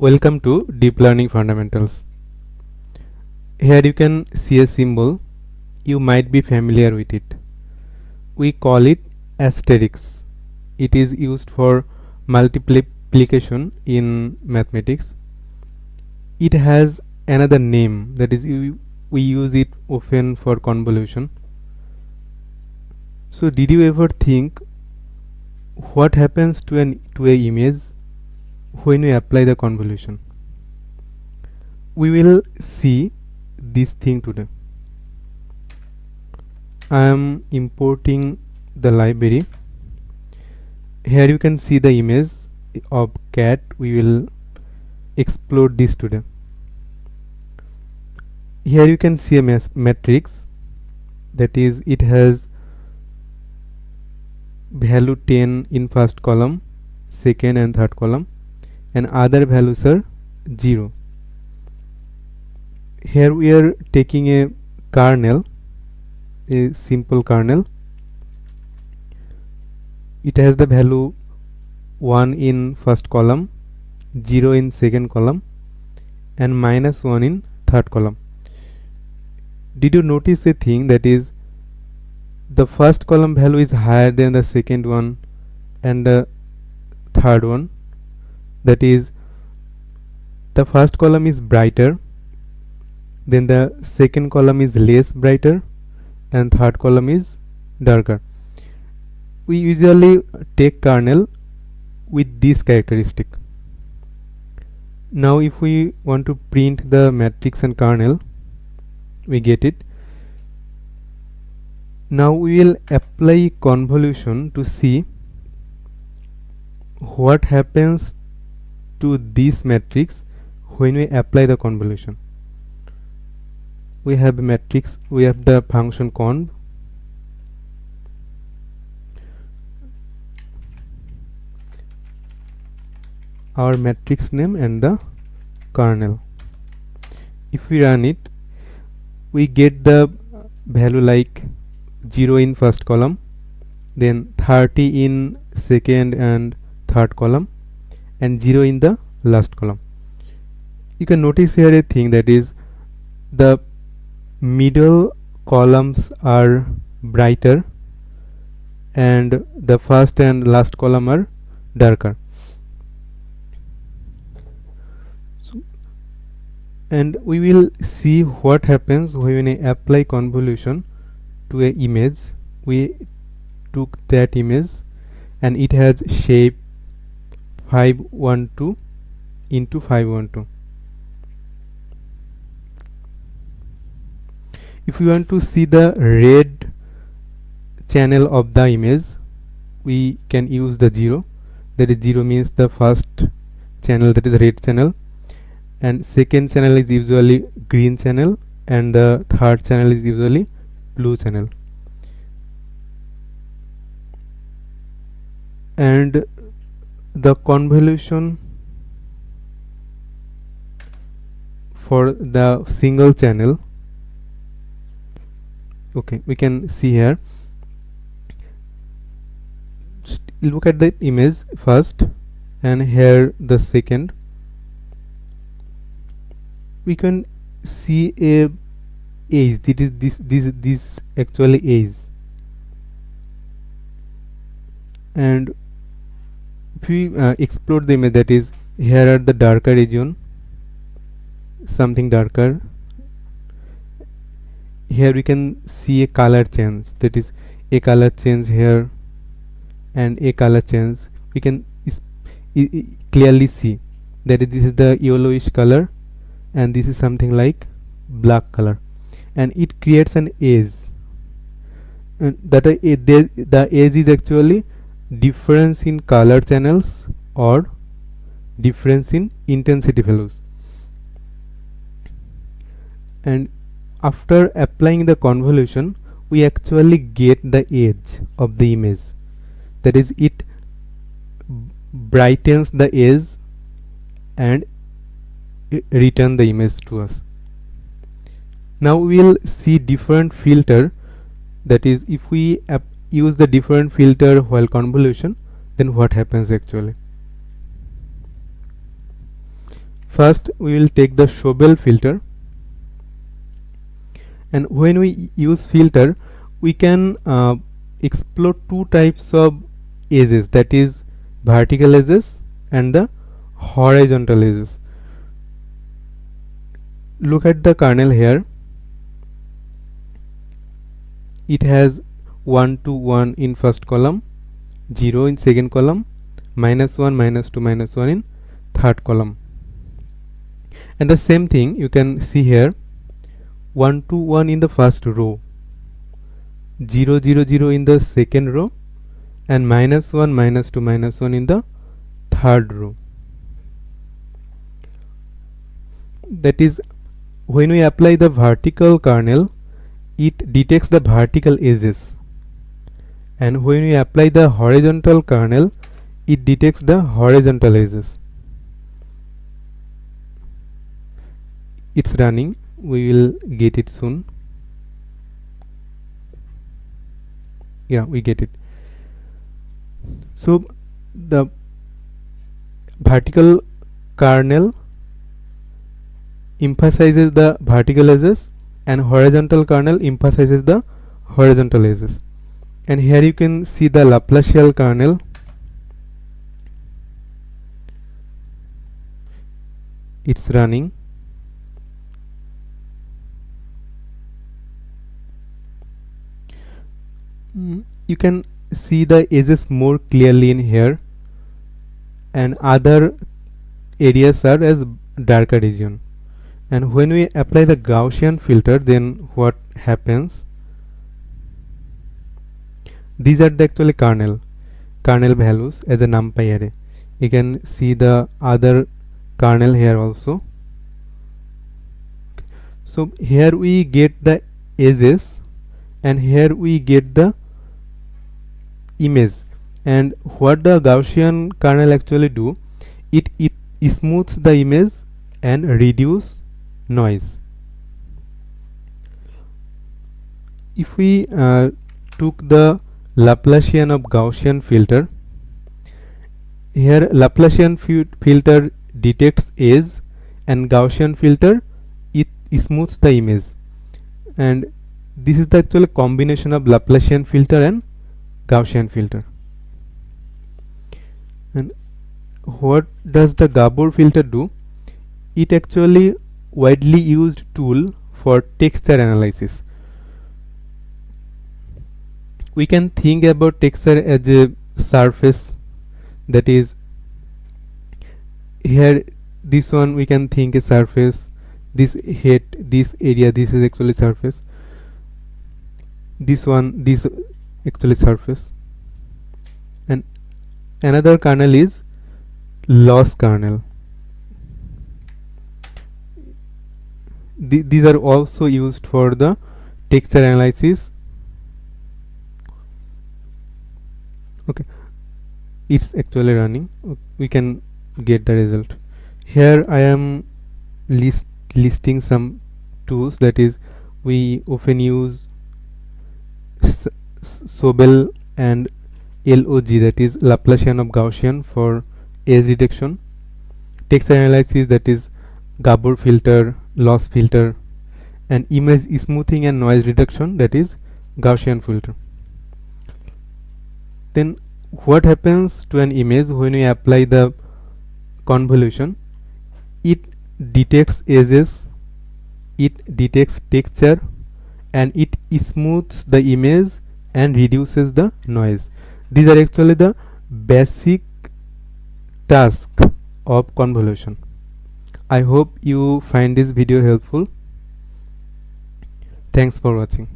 Welcome to Deep Learning Fundamentals. Here you can see a symbol. You might be familiar with it. We call it asterisk. It is used for multiplication in mathematics. It has another name, that is we use it often for convolution. So did you ever think what happens to an image when we apply the convolution? We will see this thing today. I am importing the library. Here you can see the image of cat. We will explore this today. Here you can see a matrix, that is it has value 10 in first column, second and third column, and other values are 0. Here we are taking a kernel, a simple kernel. It has the value 1 in first column, 0 in second column, and -1 in third column. Did you notice a thing, that is the first column value is higher than the second one and the third one? That is, the first column is brighter, then the second column is less brighter, and third column is darker. We usually take kernel with this characteristic. Now if we want to print the matrix and kernel, we get it. Now we will apply convolution to see what happens to this matrix when we apply the convolution. We have a matrix, we have the function conv. Our matrix name and the kernel. If we run it, we get the value like 0 in first column, then 30 in second and third column, and 0 in the last column. You can notice here a thing, that is the middle columns are brighter and the first and last column are darker. And we will see what happens when we apply convolution to a image. We took that image and it has shape 512 into 512. If we want to see the red channel of the image, we can use the 0. That is 0 means the first channel, that is red channel, and second channel is usually green channel, and the third channel is usually blue channel. And the convolution for the single channel, okay, we can see here. Look at the image first and here the second. We can see a edge. This actually edge, and if we explore the image, that is here are the darker region, something darker. Here we can see a color change, that is a color change here and a color change. We can clearly see that this is the yellowish color and this is something like black color, and it creates an edge. And that the edge is actually difference in color channels or difference in intensity values. And after applying the convolution, we actually get the edge of the image, that is it brightens the edge and return the image to us. Now we will see different filter, that is if we use the different filter while convolution, then what happens actually. First we will take the Sobel filter, and when we use filter we can explore two types of edges, that is vertical edges and the horizontal edges. Look at the kernel here. It has 1 to 1 in first column, 0 in second column, -1, -2, -1 in third column. And the same thing you can see here, 1 to 1 in the first row, 0 0 0 in the second row, and -1 -2 -1 in the third row. That is, when we apply the vertical kernel, it detects the vertical edges, and when we apply the horizontal kernel, it detects the horizontal edges. It's running, we will get it soon. Yeah, we get it. So the vertical kernel emphasizes the vertical edges and horizontal kernel emphasizes the horizontal edges. And here you can see the Laplacian kernel. It's running. You can see the edges more clearly in here, and other areas are as darker region. And when we apply the Gaussian filter, then what happens? These are the actually kernel values as a numpy array. You can see the other kernel here also. So here we get the edges, and here we get the image. And what the Gaussian kernel actually do, it smooths the image and reduce noise. If we took the Laplacian of Gaussian filter, here Laplacian filter detects edge, and Gaussian filter it smooths the image. And this is the actual combination of Laplacian filter and Gaussian filter. And what does the Gabor filter do? It actually widely used tool for texture analysis. We can think about texture as a surface, that is, here this one we can think a surface, this head, this area, this is actually surface, this one, this actually surface. And another kernel is loss kernel. These are also used for the texture analysis. Okay, it's actually running. We can get the result. Here I am listing some tools, that is, we often use Sobel and LOG, that is Laplacian of Gaussian, for edge detection, texture analysis, that is Gabor filter, loss filter, and image smoothing and noise reduction, that is Gaussian filter. Then what happens to an image when we apply the convolution? It detects edges, it detects texture, and it smooths the image and reduces the noise. These are actually the basic task of convolution. I hope you find this video helpful. Thanks for watching.